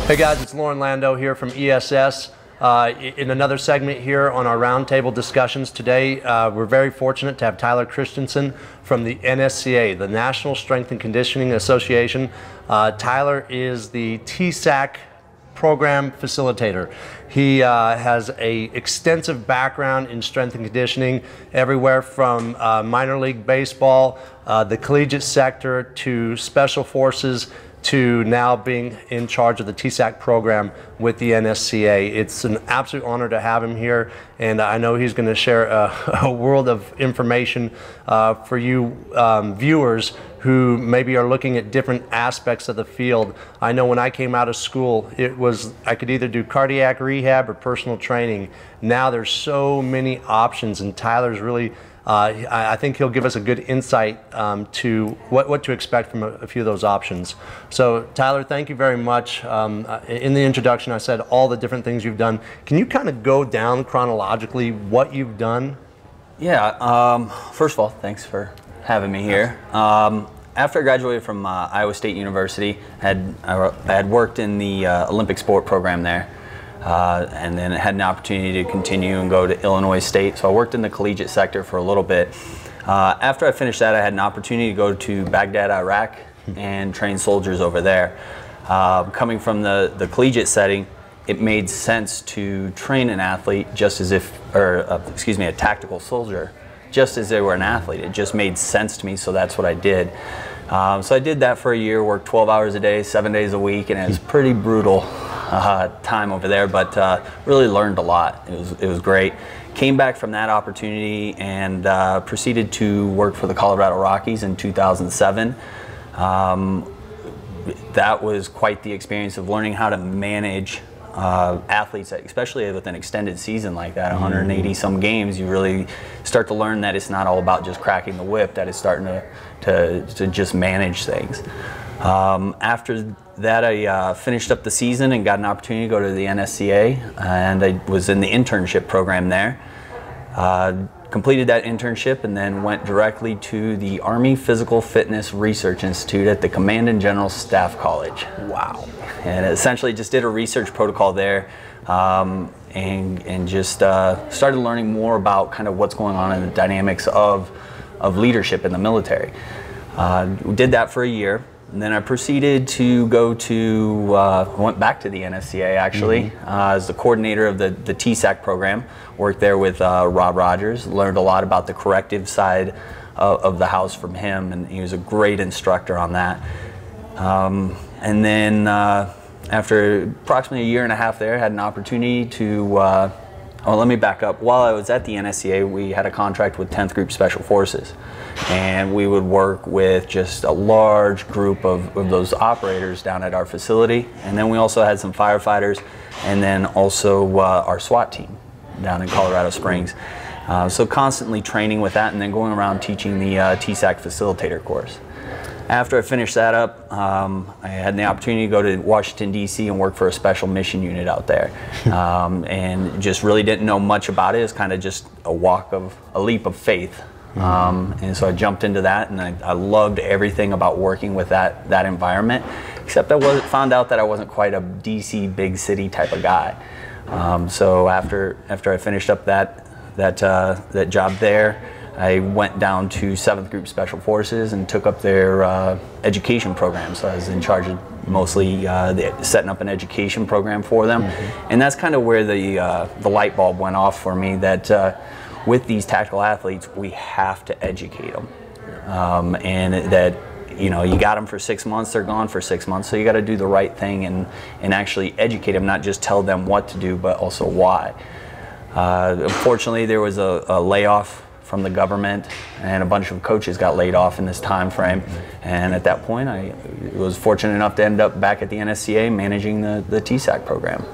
Hey guys, it's Lauren Lando here from ESS. In another segment here on our roundtable discussions today, we're very fortunate to have Tyler Christiansen from the NSCA, the National Strength and Conditioning Association. Tyler is the TSAC program facilitator. He has an extensive background in strength and conditioning, everywhere from minor league baseball, the collegiate sector, to special forces, to now being in charge of the TSAC program with the NSCA. It's an absolute honor to have him here, and I know he's going to share a world of information for you viewers who maybe are looking at different aspects of the field. I know when I came out of school, I could either do cardiac rehab or personal training. Now there's so many options, and Tyler's really I think he'll give us a good insight to what to expect from a few of those options. So Tyler, thank you very much. In the introduction I said all the different things you've done. Can you kind of go down chronologically what you've done? Yeah, first of all, thanks for having me here. After I graduated from Iowa State University, I had worked in the Olympic sport program there. And then I had an opportunity to continue and go to Illinois State. So I worked in the collegiate sector for a little bit. After I finished that, I had an opportunity to go to Baghdad, Iraq, and train soldiers over there. Coming from the collegiate setting, it made sense to train an athlete just as if, excuse me, a tactical soldier, just as they were an athlete. It just made sense to me, so that's what I did. So I did that for a year, worked 12 hours a day, 7 days a week, and it was pretty brutal time over there, but really learned a lot. It was great. Came back from that opportunity and proceeded to work for the Colorado Rockies in 2007. That was quite the experience of learning how to manage athletes, especially with an extended season like that, 180 some games. You really start to learn that it's not all about just cracking the whip, that it's starting to just manage things. After that, I finished up the season and got an opportunity to go to the NSCA, and I was in the internship program there. Completed that internship and then went directly to the Army Physical Fitness Research Institute at the Command and General Staff College. Wow. And essentially just did a research protocol there, and just started learning more about kind of what's going on in the dynamics of leadership in the military. We did that for a year. And then I proceeded to go to, went back to the NSCA actually, as the coordinator of the TSAC program. Worked there with Rob Rogers, learned a lot about the corrective side of the house from him, and he was a great instructor on that. And then after approximately a year and a half there, I had an opportunity to, let me back up. While I was at the NSCA, we had a contract with 10th Group Special Forces. And we would work with just a large group of those operators down at our facility. And then we also had some firefighters, and then also our SWAT team down in Colorado Springs. So constantly training with that, and then going around teaching the TSAC facilitator course. After I finished that up, I had the opportunity to go to Washington, D.C. and work for a special mission unit out there. And just really didn't know much about it. It was kind of just a leap of faith. And so I jumped into that, and I loved everything about working with that environment, except I found out that I wasn't quite a DC big city type of guy. So after I finished up that job there, I went down to 7th Group Special Forces and took up their education program. So I was in charge of mostly setting up an education program for them. And that's kind of where the light bulb went off for me, that with these tactical athletes, we have to educate them. And that, you know, you got them for 6 months, they're gone for 6 months, so you got to do the right thing and actually educate them, not just tell them what to do, but also why. Unfortunately, there was a layoff from the government, and a bunch of coaches got laid off in this time frame. And at that point, I was fortunate enough to end up back at the NSCA managing the TSAC program.